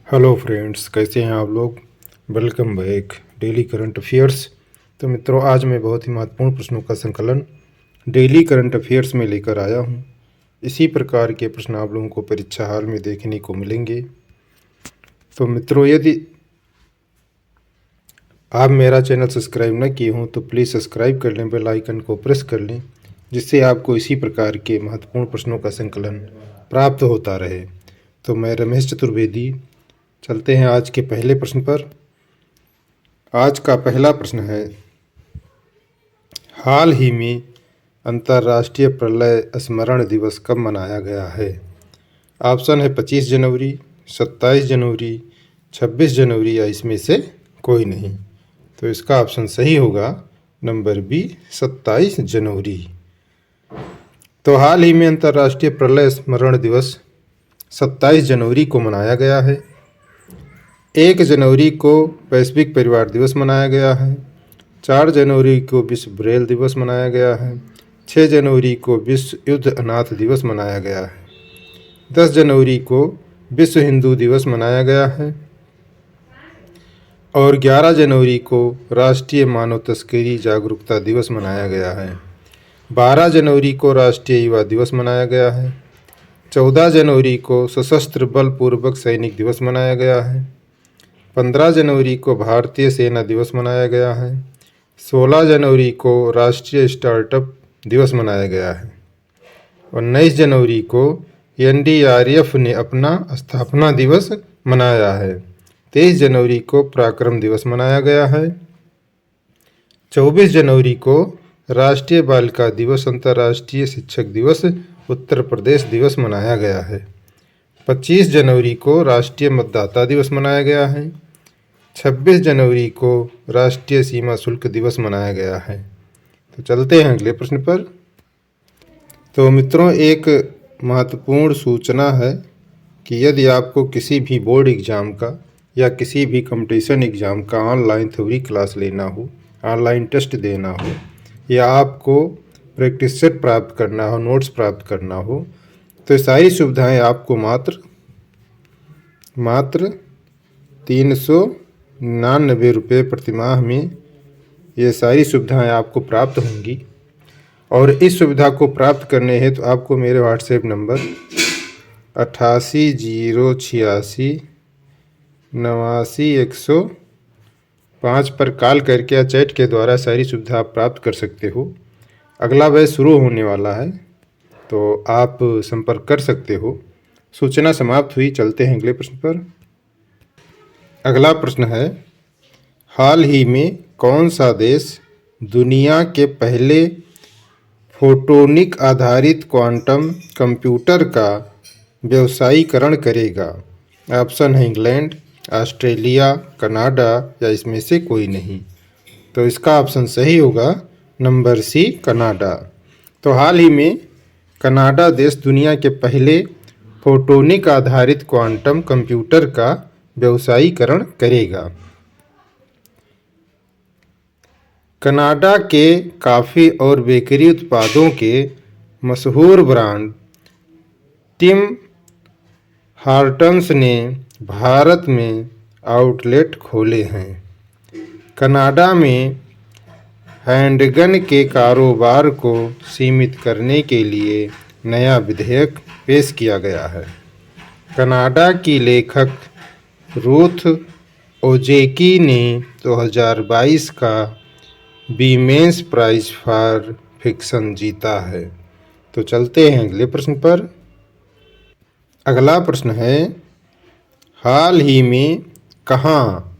Hello friends, कैसे हैं आप लोग। Welcome back daily current affairs. तो मित्रों, आज मैं बहुत ही महत्वपूर्ण प्रश्नों का संकलन डेली करंट अफेयर्स में लेकर आया हूं। इसी प्रकार के प्रश्न आप लोगों को परीक्षा हाल में देखने को मिलेंगे। तो मित्रों, यदि आप मेरा चैनल सब्सक्राइब न किए हों तो प्लीज़ सब्सक्राइब कर लें, बेल आइकन को प्रेस कर लें, जिससे आपको इसी प्रकार के महत्वपूर्ण प्रश्नों का संकलन प्राप्त होता रहे। तो मैं रमेश चतुर्वेदी, चलते हैं आज के पहले प्रश्न पर। आज का पहला प्रश्न है, हाल ही में अंतर्राष्ट्रीय प्रलय स्मरण दिवस कब मनाया गया है। ऑप्शन है 25 जनवरी, 27 जनवरी, 26 जनवरी या इसमें से कोई नहीं। तो इसका ऑप्शन सही होगा नंबर बी, 27 जनवरी। तो हाल ही में अंतर्राष्ट्रीय प्रलय स्मरण दिवस 27 जनवरी को मनाया गया है। 1 जनवरी को वैश्विक परिवार दिवस मनाया गया है। 4 जनवरी को विश्व ब्रेल दिवस मनाया गया है। 6 जनवरी को विश्व युद्ध अनाथ दिवस मनाया गया है। 10 जनवरी को विश्व हिंदू दिवस मनाया गया है। और 11 जनवरी को राष्ट्रीय मानव तस्करी जागरूकता दिवस मनाया गया है। 12 जनवरी को राष्ट्रीय युवा दिवस मनाया गया है। 14 जनवरी को सशस्त्र बल पूर्वक सैनिक दिवस मनाया गया है। 15 जनवरी को भारतीय सेना दिवस मनाया गया है। 16 जनवरी को राष्ट्रीय स्टार्टअप दिवस मनाया गया है। 19 जनवरी को एनडीआरएफ ने अपना स्थापना दिवस मनाया है। 23 जनवरी को पराक्रम दिवस मनाया गया है। 24 जनवरी को राष्ट्रीय बालिका दिवस, अंतर्राष्ट्रीय शिक्षक दिवस, उत्तर प्रदेश दिवस मनाया गया है। 25 जनवरी को राष्ट्रीय मतदाता दिवस मनाया गया है। 26 जनवरी को राष्ट्रीय सीमा शुल्क दिवस मनाया गया है। तो चलते हैं अगले प्रश्न पर। तो मित्रों, एक महत्वपूर्ण सूचना है कि यदि आपको किसी भी बोर्ड एग्ज़ाम का या किसी भी कंपटीशन एग्ज़ाम का ऑनलाइन थ्योरी क्लास लेना हो, ऑनलाइन टेस्ट देना हो, या आपको प्रैक्टिस सेट प्राप्त करना हो, नोट्स प्राप्त करना हो, तो सारी सुविधाएं आपको मात्र 399 रुपये प्रतिमाह में ये सारी सुविधाएं आपको प्राप्त होंगी। और इस सुविधा को प्राप्त करने हेतु तो आपको मेरे व्हाट्सएप नंबर 8808989105 पर कॉल करके या चैट के द्वारा सारी सुविधा आप प्राप्त कर सकते हो। अगला बैच शुरू होने वाला है, तो आप संपर्क कर सकते हो। सूचना समाप्त हुई। चलते हैं अगले प्रश्न पर। अगला प्रश्न है, हाल ही में कौन सा देश दुनिया के पहले फोटोनिक आधारित क्वांटम कंप्यूटर का व्यवसायीकरण करेगा। ऑप्शन है इंग्लैंड, ऑस्ट्रेलिया, कनाडा या इसमें से कोई नहीं। तो इसका ऑप्शन सही होगा नंबर सी, कनाडा। तो हाल ही में कनाडा देश दुनिया के पहले फोटोनिक आधारित क्वांटम कंप्यूटर का व्यवसायीकरण करेगा। कनाडा के कॉफ़ी और बेकरी उत्पादों के मशहूर ब्रांड टिम हार्टन्स ने भारत में आउटलेट खोले हैं। कनाडा में हैंडगन के कारोबार को सीमित करने के लिए नया विधेयक पेश किया गया है। कनाडा की लेखक रूथ ओजेकी ने 2022 का वीमेंस प्राइज फॉर फिक्शन जीता है। तो चलते हैं अगले प्रश्न पर। अगला प्रश्न है, हाल ही में कहाँ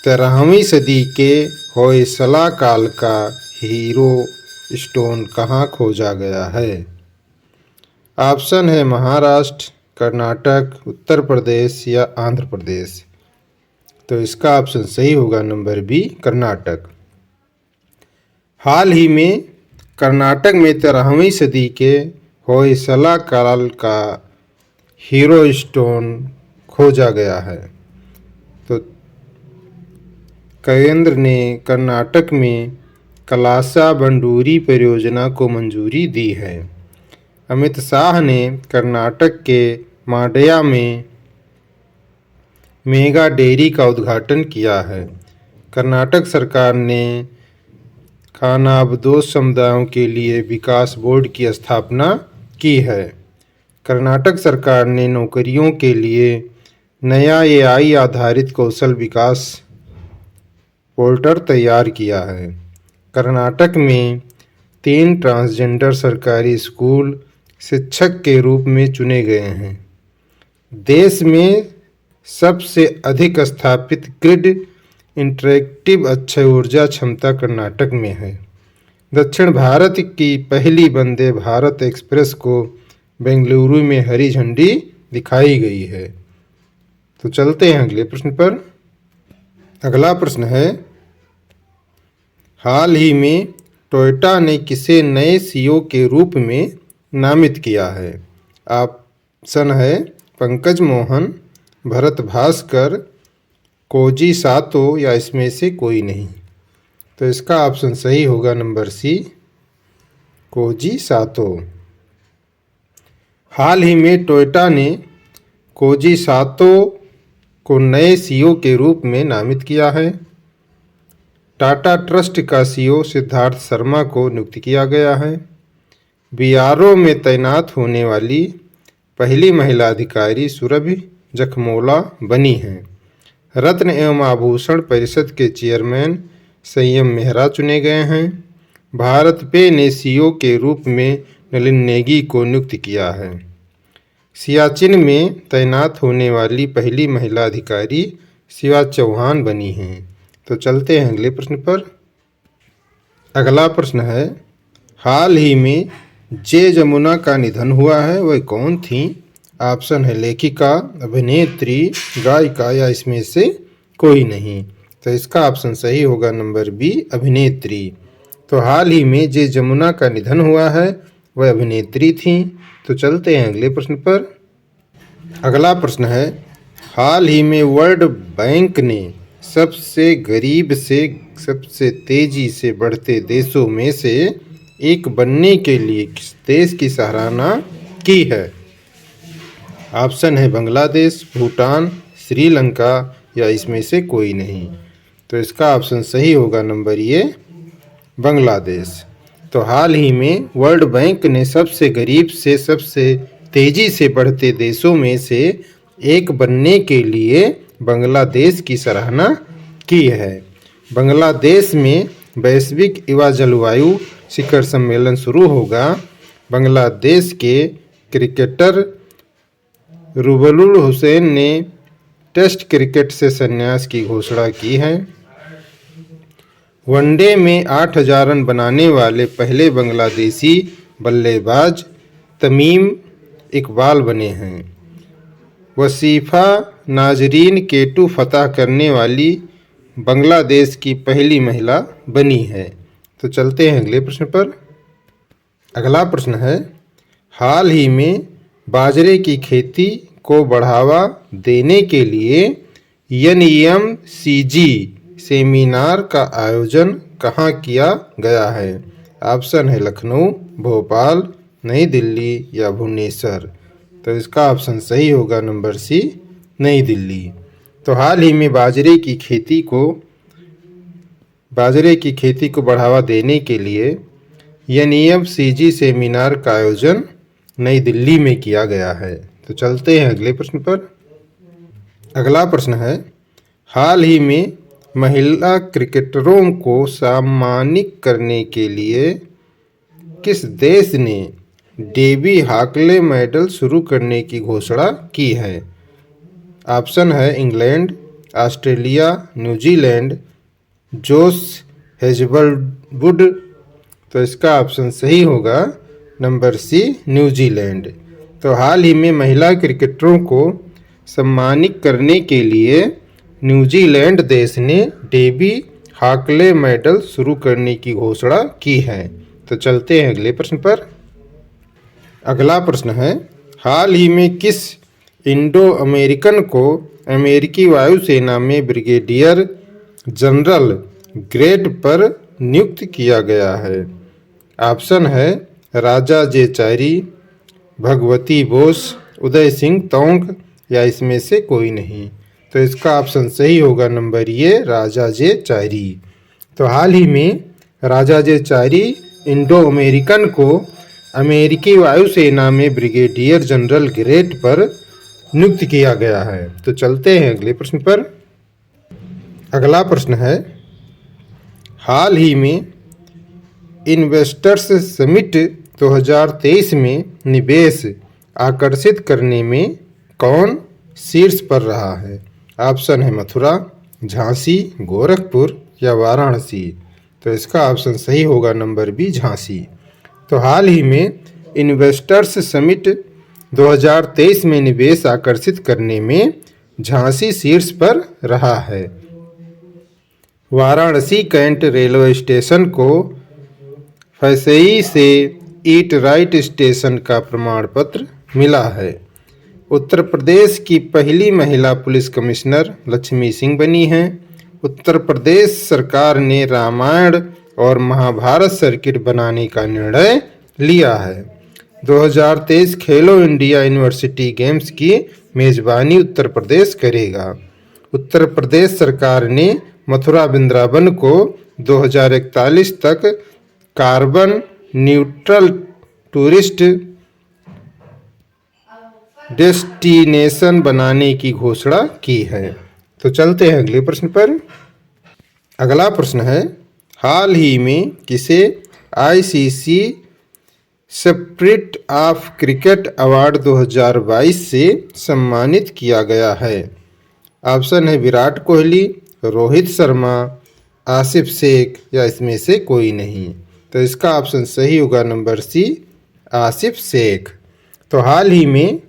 13वीं सदी के होयसला काल का हीरो स्टोन कहाँ खोजा गया है। ऑप्शन है महाराष्ट्र, कर्नाटक, उत्तर प्रदेश या आंध्र प्रदेश। तो इसका ऑप्शन सही होगा नंबर बी, कर्नाटक। हाल ही में कर्नाटक में 13वीं सदी के होयसला काल का हीरो स्टोन खोजा गया है। तो केंद्र ने कर्नाटक में कलासा बंडूरी परियोजना को मंजूरी दी है। अमित शाह ने कर्नाटक के मांड्या में मेगा डेयरी का उद्घाटन किया है? कर्नाटक सरकार ने खानाबदोश समुदायों के लिए विकास बोर्ड की स्थापना की है। कर्नाटक सरकार ने नौकरियों के लिए नया एआई आधारित कौशल विकास पोर्टल तैयार किया है। कर्नाटक में 3 ट्रांसजेंडर सरकारी स्कूल शिक्षक के रूप में चुने गए हैं। देश में सबसे अधिक स्थापित ग्रिड इंटरैक्टिव अक्षय ऊर्जा क्षमता कर्नाटक में है। दक्षिण भारत की पहली वंदे भारत एक्सप्रेस को बेंगलुरु में हरी झंडी दिखाई गई है। तो चलते हैं अगले प्रश्न पर। अगला प्रश्न है, हाल ही में टोयोटा ने किसे नए सीईओ के रूप में नामित किया है? ऑप्शन है पंकज मोहन, भरत भास्कर, कोजी सातो या इसमें से कोई नहीं। तो इसका ऑप्शन सही होगा नंबर सी, कोजी सातो। हाल ही में टोयोटा ने कोजी सातो को नए सीईओ के रूप में नामित किया है। टाटा ट्रस्ट का सीईओ सिद्धार्थ शर्मा को नियुक्त किया गया है। बीआरओ में तैनात होने वाली पहली महिला अधिकारी सुरभि जखमोला बनी हैं। रत्न एवं आभूषण परिषद के चेयरमैन संयम मेहरा चुने गए हैं। भारत पे ने सीईओ के रूप में नलिन नेगी को नियुक्त किया है। सियाचिन में तैनात होने वाली पहली महिला अधिकारी शिवा चौहान बनी हैं। तो चलते हैं अगले प्रश्न पर। अगला प्रश्न है, हाल ही में जे जमुना का निधन हुआ है, वह कौन थी? ऑप्शन है लेखिका, अभिनेत्री, गायिका या इसमें से कोई नहीं। तो इसका ऑप्शन सही होगा नंबर बी, अभिनेत्री। तो हाल ही में जे जमुना का निधन हुआ है वह अभिनेत्री थी। तो चलते हैं अगले प्रश्न पर। अगला प्रश्न है, हाल ही में वर्ल्ड बैंक ने सबसे गरीब से सबसे तेजी से बढ़ते देशों में से एक बनने के लिए किस देश की सराहना की है? ऑप्शन है बांग्लादेश, भूटान, श्रीलंका या इसमें से कोई नहीं। तो इसका ऑप्शन सही होगा नंबर ए, बांग्लादेश। तो हाल ही में वर्ल्ड बैंक ने सबसे गरीब से सबसे तेजी से बढ़ते देशों में से एक बनने के लिए बांग्लादेश की सराहना की है। बांग्लादेश में वैश्विक युवा जलवायु शिखर सम्मेलन शुरू होगा। बांग्लादेश के क्रिकेटर रुबलुल हुसैन ने टेस्ट क्रिकेट से संन्यास की घोषणा की है। वनडे में 8,000 रन बनाने वाले पहले बांग्लादेशी बल्लेबाज तमीम इकबाल बने हैं। वसीफा नाजरीन केटू फतह करने वाली बांग्लादेश की पहली महिला बनी है। तो चलते हैं अगले प्रश्न पर। अगला प्रश्न है, हाल ही में बाजरे की खेती को बढ़ावा देने के लिए NEMCG सेमिनार का आयोजन कहाँ किया गया है? ऑप्शन है लखनऊ, भोपाल, नई दिल्ली या भुवनेश्वर। तो इसका ऑप्शन सही होगा नंबर सी, नई दिल्ली। तो हाल ही में बाजरे की खेती को बढ़ावा देने के लिए NEMCG सेमिनार का आयोजन नई दिल्ली में किया गया है। तो चलते हैं अगले प्रश्न पर। अगला प्रश्न है, हाल ही में महिला क्रिकेटरों को सम्मानित करने के लिए किस देश ने डेबी हाकले मेडल शुरू करने की घोषणा की है? ऑप्शन है England, Australia, New Zealand, Josh Hazlewood. तो इसका ऑप्शन सही होगा नंबर सी, न्यूजीलैंड। तो हाल ही में महिला क्रिकेटरों को सम्मानित करने के लिए न्यूजीलैंड देश ने डेबी हाकले मेडल शुरू करने की घोषणा की है। तो चलते हैं अगले प्रश्न पर। अगला प्रश्न है, हाल ही में किस इंडो अमेरिकन को अमेरिकी वायुसेना में ब्रिगेडियर जनरल ग्रेड पर नियुक्त किया गया है? ऑप्शन है राजा जे चारी, भगवती बोस, उदय सिंह तोंग या इसमें से कोई नहीं। तो इसका ऑप्शन सही होगा नंबर ये राजाजेचारी। तो हाल ही में राजाजेचारी इंडो अमेरिकन को अमेरिकी वायुसेना में ब्रिगेडियर जनरल ग्रेड पर नियुक्त किया गया है। तो चलते हैं अगले प्रश्न पर। अगला प्रश्न है, हाल ही में इन्वेस्टर्स समिट 2023 में निवेश आकर्षित करने में कौन शीर्ष पर रहा है? ऑप्शन है मथुरा, झांसी, गोरखपुर या वाराणसी। तो इसका ऑप्शन सही होगा नंबर बी झांसी। तो हाल ही में इन्वेस्टर्स समिट 2023 में निवेश आकर्षित करने में झांसी शीर्ष पर रहा है। वाराणसी कैंट रेलवे स्टेशन को फैसई से ईट राइट स्टेशन का प्रमाण पत्र मिला है। उत्तर प्रदेश की पहली महिला पुलिस कमिश्नर लक्ष्मी सिंह बनी हैं। उत्तर प्रदेश सरकार ने रामायण और महाभारत सर्किट बनाने का निर्णय लिया है। 2023 खेलो इंडिया यूनिवर्सिटी गेम्स की मेजबानी उत्तर प्रदेश करेगा। उत्तर प्रदेश सरकार ने मथुरा वृंदावन को 2041 तक कार्बन न्यूट्रल टूरिस्ट डेस्टिनेशन बनाने की घोषणा की है। तो चलते हैं अगले प्रश्न पर। अगला प्रश्न है, हाल ही में किसे ICC spirit of cricket award 2022 से सम्मानित किया गया है? ऑप्शन है विराट कोहली, रोहित शर्मा, आसिफ शेख या इसमें से कोई नहीं। तो इसका ऑप्शन सही होगा नंबर सी आसिफ शेख। तो हाल ही में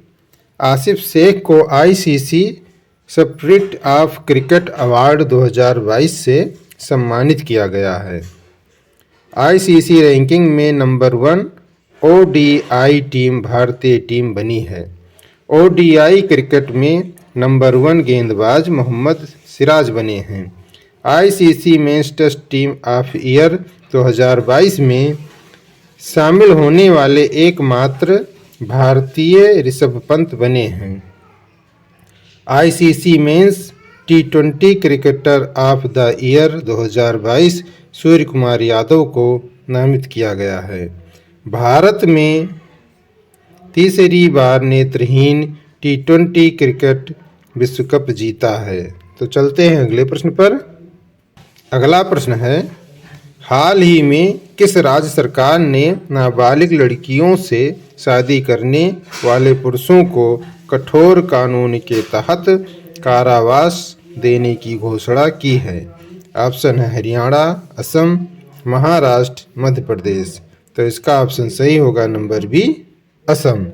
आसिफ शेख को ICC spirit of cricket award 2022 से सम्मानित किया गया है। आईसीसी रैंकिंग में नंबर 1 ओडीआई टीम भारतीय टीम बनी है। ओडीआई क्रिकेट में नंबर 1 गेंदबाज मोहम्मद सिराज बने हैं। ICC men's test team of year 2022 में शामिल होने वाले एकमात्र भारतीय ऋषभ पंत बने हैं। ICC mains T20 cricketer of the year 2022 Surya Kumar Yadav को नामित किया गया है। भारत में तीसरी बार नेत्रहीन टी20 क्रिकेट विश्व कप जीता है। तो चलते हैं अगले प्रश्न पर। अगला प्रश्न है, हाल ही में किस राज्य सरकार ने नाबालिग लड़कियों से शादी करने वाले पुरुषों को कठोर कानून के तहत कारावास देने की घोषणा की है? ऑप्शन है हरियाणा, असम, महाराष्ट्र, मध्य प्रदेश। तो इसका ऑप्शन सही होगा नंबर बी असम।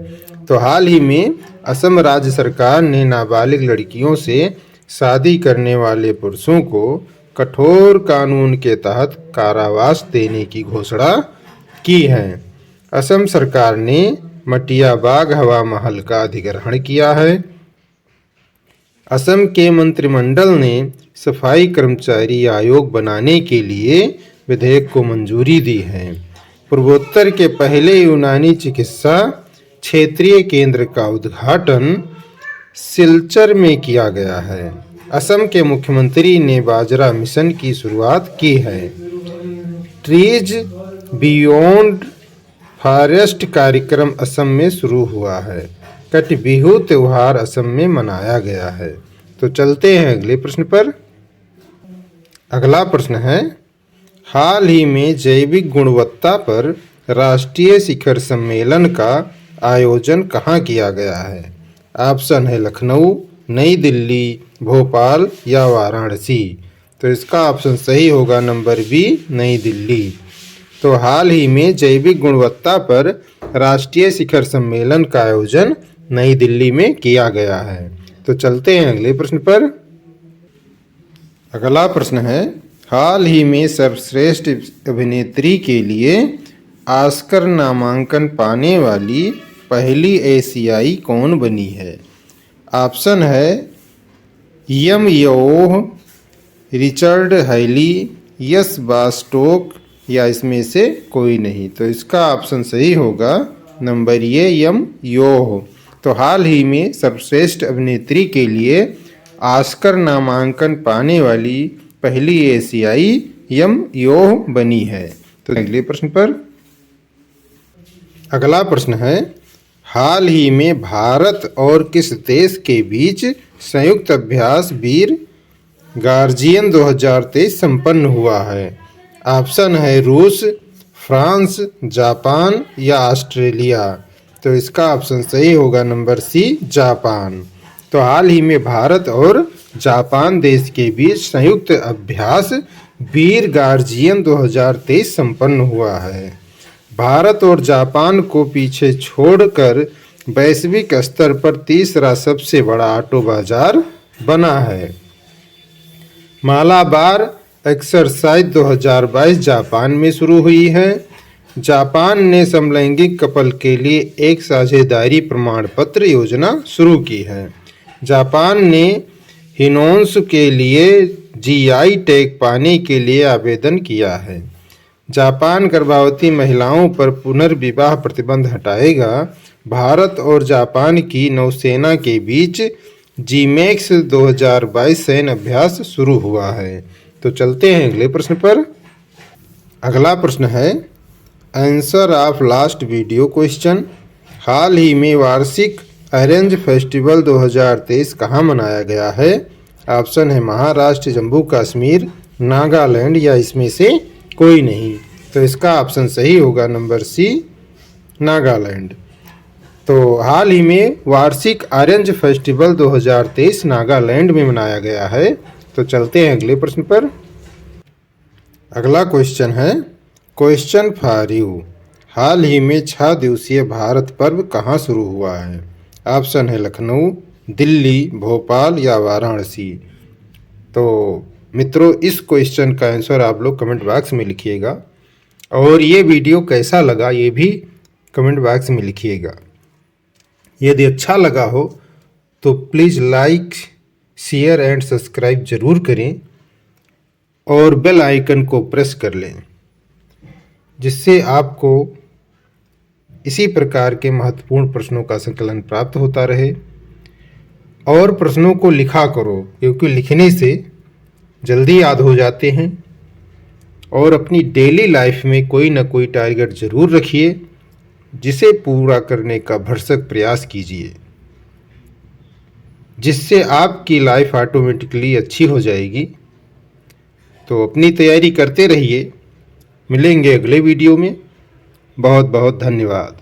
तो हाल ही में असम राज्य सरकार ने नाबालिग लड़कियों से शादी करने वाले पुरुषों को कठोर कानून के तहत कारावास देने की घोषणा की है। असम सरकार ने मटियाबाग हवा महल का अधिग्रहण किया है। असम के मंत्रिमंडल ने सफाई कर्मचारी आयोग बनाने के लिए विधेयक को मंजूरी दी है। पूर्वोत्तर के पहले यूनानी चिकित्सा क्षेत्रीय केंद्र का उद्घाटन सिलचर में किया गया है। असम के मुख्यमंत्री ने बाजरा मिशन की शुरुआत की है। ट्रीज बियॉन्ड फॉरेस्ट कार्यक्रम असम में शुरू हुआ है। कट बिहू त्यौहार असम में मनाया गया है। तो चलते हैं अगले प्रश्न पर। अगला प्रश्न है, हाल ही में जैविक गुणवत्ता पर राष्ट्रीय शिखर सम्मेलन का आयोजन कहाँ किया गया है? ऑप्शन है लखनऊ, नई दिल्ली, भोपाल या वाराणसी। तो इसका ऑप्शन सही होगा नंबर बी नई दिल्ली। तो हाल ही में जैविक गुणवत्ता पर राष्ट्रीय शिखर सम्मेलन का आयोजन नई दिल्ली में किया गया है। तो चलते हैं अगले प्रश्न पर। अगला प्रश्न है, हाल ही में सर्वश्रेष्ठ अभिनेत्री के लिए ऑस्कर नामांकन पाने वाली पहली एशियाई कौन बनी है? ऑप्शन है यम योह, रिचर्ड हैली, यस बास्टोक या इसमें से कोई नहीं। तो इसका ऑप्शन सही होगा नंबर ये यम योह। तो हाल ही में सर्वश्रेष्ठ अभिनेत्री के लिए ऑस्कर नामांकन पाने वाली पहली एशियाई यमयोह बनी है। तो अगले प्रश्न पर, अगला प्रश्न है, हाल ही में भारत और किस देश के बीच संयुक्त अभ्यास वीर गार्जियन 2023 संपन्न हुआ है? ऑप्शन है रूस, फ्रांस, जापान या ऑस्ट्रेलिया। तो इसका ऑप्शन सही होगा नंबर सी, जापान। तो हाल ही में भारत और जापान देश के बीच संयुक्त अभ्यास वीर गार्जियन 2023 संपन्न हुआ है। भारत और जापान को पीछे छोड़कर वैश्विक स्तर पर तीसरा सबसे बड़ा ऑटो बाजार बना है। मालाबार एक्सरसाइज 2022 जापान में शुरू हुई है। जापान ने समलैंगिक कपल के लिए एक साझेदारी प्रमाण पत्र योजना शुरू की है। जापान ने हिनोन्स के लिए जीआई टैग पाने के लिए आवेदन किया है। जापान गर्भवती महिलाओं पर पुनर्विवाह प्रतिबंध हटाएगा। भारत और जापान की नौसेना के बीच जीमैक्स 2022 सैन्य अभ्यास शुरू हुआ है। तो चलते हैं अगले प्रश्न पर। अगला प्रश्न है, answer of last video question. हाल ही में वार्षिक ऑरेंज फेस्टिवल 2023 कहाँ मनाया गया है? ऑप्शन है महाराष्ट्र, जम्मू कश्मीर, नागालैंड या इसमें से कोई नहीं। तो इसका ऑप्शन सही होगा नंबर सी, नागालैंड। तो हाल ही में वार्षिक ऑरेंज फेस्टिवल 2023 नागालैंड में मनाया गया है। तो चलते हैं अगले प्रश्न पर। अगला क्वेश्चन है, क्वेश्चन फॉर यू, हाल ही में 6 दिवसीय भारत पर्व कहाँ शुरू हुआ है? ऑप्शन है लखनऊ, दिल्ली, भोपाल या वाराणसी। तो मित्रों, इस क्वेश्चन का आंसर आप लोग कमेंट बॉक्स में लिखिएगा और ये वीडियो कैसा लगा ये भी कमेंट बॉक्स में लिखिएगा। यदि अच्छा लगा हो तो please like, share and subscribe ज़रूर करें और बेल आइकन को प्रेस कर लें, जिससे आपको इसी प्रकार के महत्वपूर्ण प्रश्नों का संकलन प्राप्त होता रहे। और प्रश्नों को लिखा करो, क्योंकि लिखने से जल्दी याद हो जाते हैं। और अपनी डेली लाइफ में कोई ना कोई टारगेट ज़रूर रखिए, जिसे पूरा करने का भरसक प्रयास कीजिए, जिससे आपकी लाइफ ऑटोमेटिकली अच्छी हो जाएगी। तो अपनी तैयारी करते रहिए। मिलेंगे अगले वीडियो में। बहुत बहुत धन्यवाद।